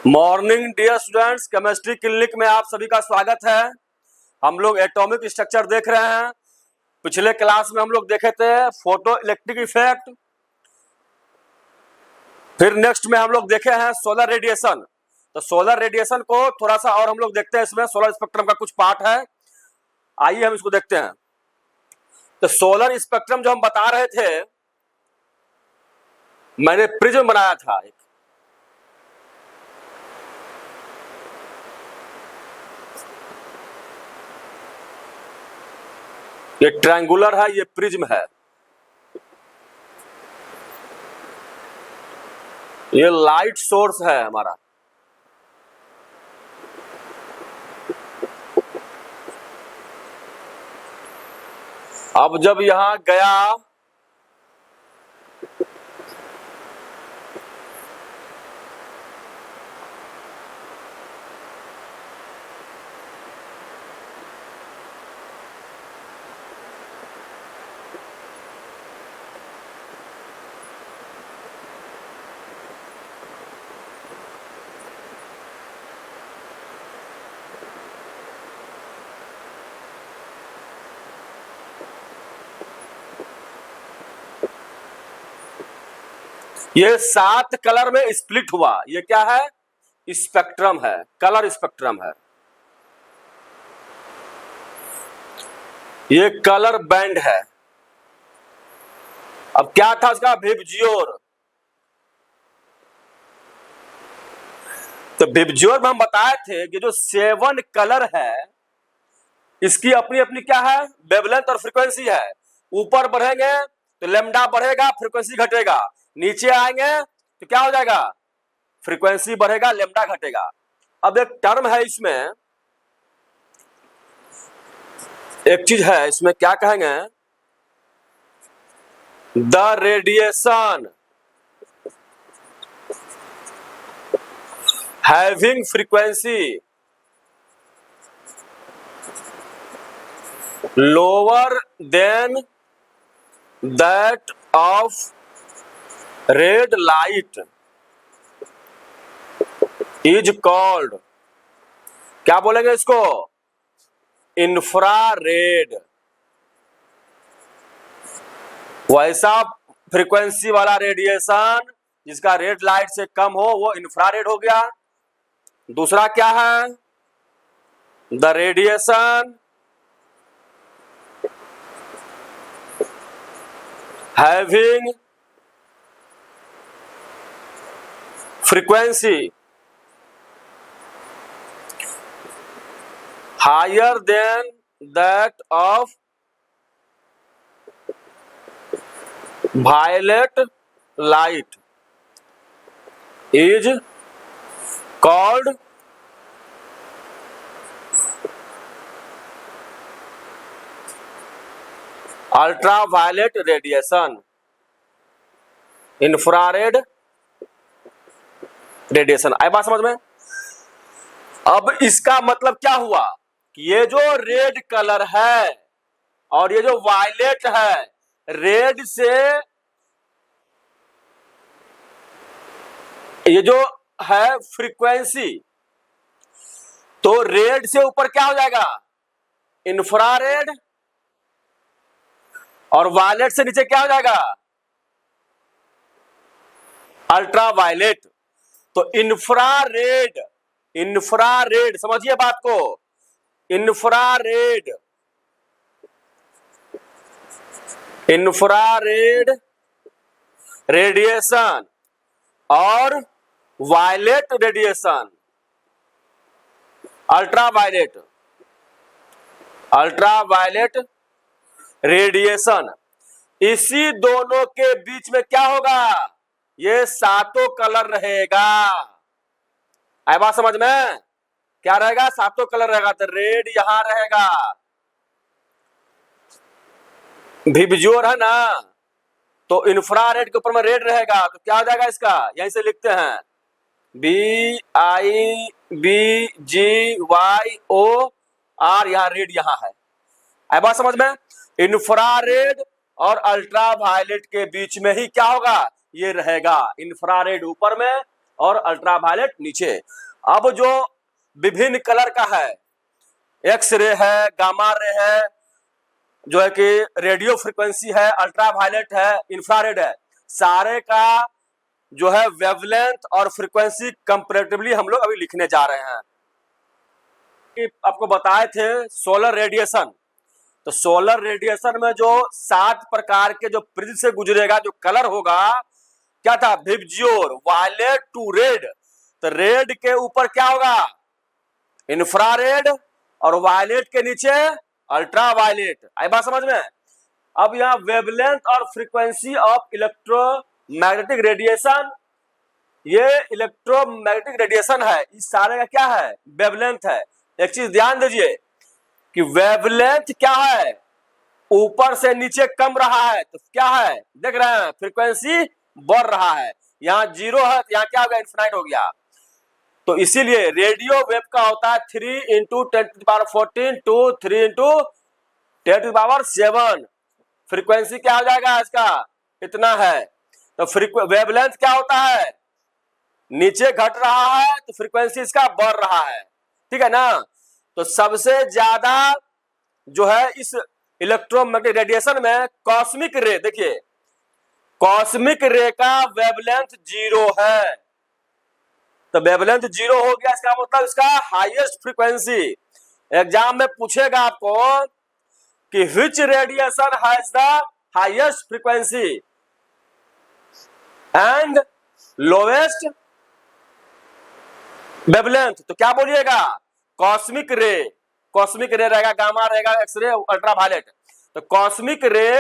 Morning dear students, chemistry clinic में आप सभी का स्वागत है। हम लोग एटॉमिक स्ट्रक्चर देख रहे हैं। पिछले क्लास में हम लोग देखे थे फोटो इलेक्ट्रिक इफेक्ट, फिर नेक्स्ट में हम लोग देखे हैं सोलर रेडिएशन। तो सोलर रेडिएशन को थोड़ा सा और हम लोग देखते हैं। इसमें सोलर स्पेक्ट्रम का कुछ पार्ट है, आइए हम इसको देखते हैं। तो सोलर स्पेक्ट्रम जो हम बता रहे थे, मैंने प्रिज्म बनाया था एक, ये ट्रायंगुलर है, ये प्रिज्म है, ये लाइट सोर्स है हमारा। अब जब यहां गया ये 7 कलर में स्प्लिट हुआ। ये क्या है? स्पेक्ट्रम है, कलर स्पेक्ट्रम है। ये कलर बैंड है। अब क्या था उसका? विबज्योर। तो विबज्योर में हम बताए थे कि जो 7 कलर है, इसकी अपनी अपनी क्या है? वेवलेंथ और फ्रीक्वेंसी है। ऊपर बढ़ेंगे तो लैम्डा बढ़ेगा, फ्रीक्वेंसी घटेगा। नीचे आएंगे तो क्या हो जाएगा? फ्रीक्वेंसी बढ़ेगा, लैम्डा घटेगा। अब एक टर्म है इसमें, एक चीज है इसमें, क्या कहेंगे? The radiation having frequency lower than that of red light is called, क्या बोलेंगे इसको? इंफ्रारेड। वैसा फ्रीक्वेंसी वाला रेडिएशन जिसका रेड लाइट से कम हो, वो इंफ्रारेड हो गया। दूसरा क्या है? The radiation having frequency higher than that of violet light is called ultraviolet radiation, infrared radiation. आई बात समझ में? अब इसका मतलब क्या हुआ कि ये जो रेड कलर है और ये जो वायलेट है, रेड से ये जो है फ्रीक्वेंसी, तो रेड से ऊपर क्या हो जाएगा? इंफ्रारेड, और वायलेट से नीचे क्या हो जाएगा? अल्ट्रावायलेट। तो इंफ्रारेड, इंफ्रारेड समझिए बात को, इंफ्रारेड, इंफ्रारेड रेडिएशन और violet radiation, ultraviolet, ultraviolet radiation, इसी दोनों के बीच में क्या होगा? ये 7 कलर रहेगा। आई बात समझ में? क्या रहेगा? 7 कलर रहेगा। तो रेड यहां रहेगा, विबज्योर है ना, तो इंफ्रारेड के ऊपर में रेड रहेगा। तो क्या हो जाएगा इसका? यहीं से लिखते हैं, BIBGYOR, यहां रेड यहां है। आई बात समझ में? इंफ्रारेड और अल्ट्रावायलेट के बीच में ही क्या होगा? ये रहेगा। इंफ्रारेड ऊपर में और अल्ट्रावायलेट नीचे। अब जो विभिन्न कलर का है, एक्स रे है, गामा रे है, जो है कि रेडियो फ्रीक्वेंसी है, अल्ट्रावायलेट है, इंफ्रारेड है, सारे का जो है वेवलेंथ और फ्रीक्वेंसी कंपैरेटिवली हम लोग अभी लिखने जा रहे हैं। कि आपको बताए थे सोलर रेडिएशन, तो सोलर रेडिएशन में जो 7 प्रकार के जो प्रिज्म से गुजरेगा जो कलर होगा, क्या था, विबज्योर, वायलेट टू रेड। तो रेड के ऊपर क्या होगा, इंफ्रारेड, और वायलेट के नीचे अल्ट्रा वायलेट। आई बात समझ में। अब यहाँ वेवलेंथ और फ्रीक्वेंसी ऑफ इलेक्ट्रोमैग्नेटिक रेडिएशन, ये इलेक्ट्रोमैग्नेटिक रेडिएशन है, इस सारे का क्या है, वेवलेंथ है। एक चीज ध्यान दीजिए कि वेवलेंथ क्या है, ऊपर से नीचे कम रहा है, तो क्या है, देख रहे हैं, फ्रीक्वेंसी बढ़ रहा है। यहाँ 0 है तो यहाँ क्या हो गया, इन्फिनाइट हो गया। तो इसीलिए रेडियो वेव का होता है 3 × 10⁻14 टू 3 × 10⁻7। फ्रीक्वेंसी क्या हो जाएगा इसका, इतना है। तो वेवलेंथ क्या होता है, नीचे घट रहा है तो फ्रीक्वेंसी इसका बढ़ रहा है, ठीक है ना। तो सबसे ज्यादा जो है इस इलेक्ट्रोमैग्नेटिक रेडिएशन में कॉस्मिक रे, देखिए कॉस्मिक रे का वेवलेंथ 0 है। तो वेवलेंथ 0 हो गया, इसका मतलब इसका हाईएस्ट फ्रीक्वेंसी। एग्जाम में पूछेगा आपको कि which radiation has the highest frequency and lowest wavelength, तो क्या बोलिएगा, कॉस्मिक रे। कॉस्मिक रे रहेगा, गामा रहेगा, एक्सरे, अल्ट्रावायलेट। तो कॉस्मिक रे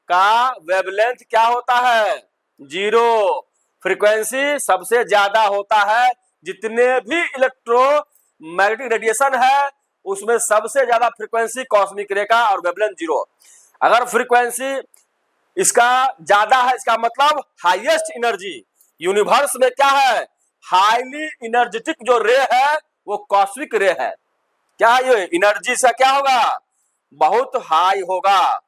का वेवलेंथ क्या होता है, 0। फ्रीक्वेंसी सबसे ज्यादा होता है, जितने भी इलेक्ट्रोमैग्नेटिक रेडिएशन है उसमें सबसे ज्यादा फ्रीक्वेंसी कॉस्मिक रे का और वेवलेंथ 0। अगर फ्रीक्वेंसी इसका ज्यादा है, इसका मतलब हाईएस्ट एनर्जी। यूनिवर्स में क्या है, हाईली एनर्जेटिक जो रे है वो कॉस्मिक रे है। क्या है ये, एनर्जी से क्या होगा, बहुत हाई होगा।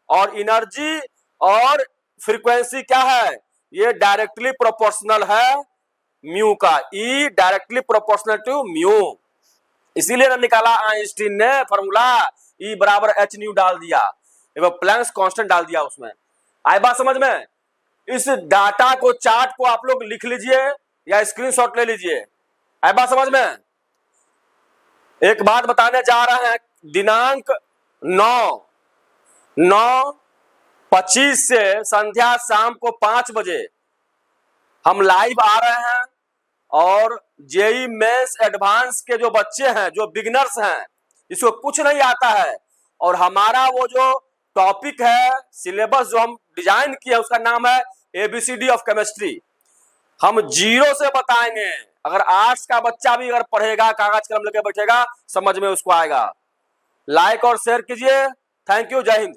और एनर्जी और फ्रीक्वेंसी क्या है, ये डायरेक्टली प्रोपोर्शनल है म्यू का, E directly proportional to mu. इसीलिए ना निकाला आइंस्टीन ने फॉर्मूला, ई बराबर h न्यू डाल दिया, एक प्लैंक्स कांस्टेंट डाल दिया उसमें। आई बात समझ में। इस डाटा को, चार्ट को आप लोग लिख लीजिए या स्क्रीनशॉट ले लीजिए। आई बात समझ में। एक बात बताने जा रहे हैं, दिनांक 9/25 से संध्या शाम को 5 बजे हम लाइव आ रहे हैं। और जेई मेंस एडवांस के जो बच्चे हैं, जो बिगिनर्स हैं, जिसको कुछ नहीं आता है, और हमारा वो जो टॉपिक है, सिलेबस जो हम डिजाइन किया उसका नाम है ABCD ऑफ केमिस्ट्री। हम 0 से बताएंगे। अगर आर्ट्स का बच्चा भी अगर पढ़ेगा, कागज कलम लेके बैठेगा, समझ में उसको आएगा। लाइक और शेयर कीजिए। थैंक यू, जय हिंद।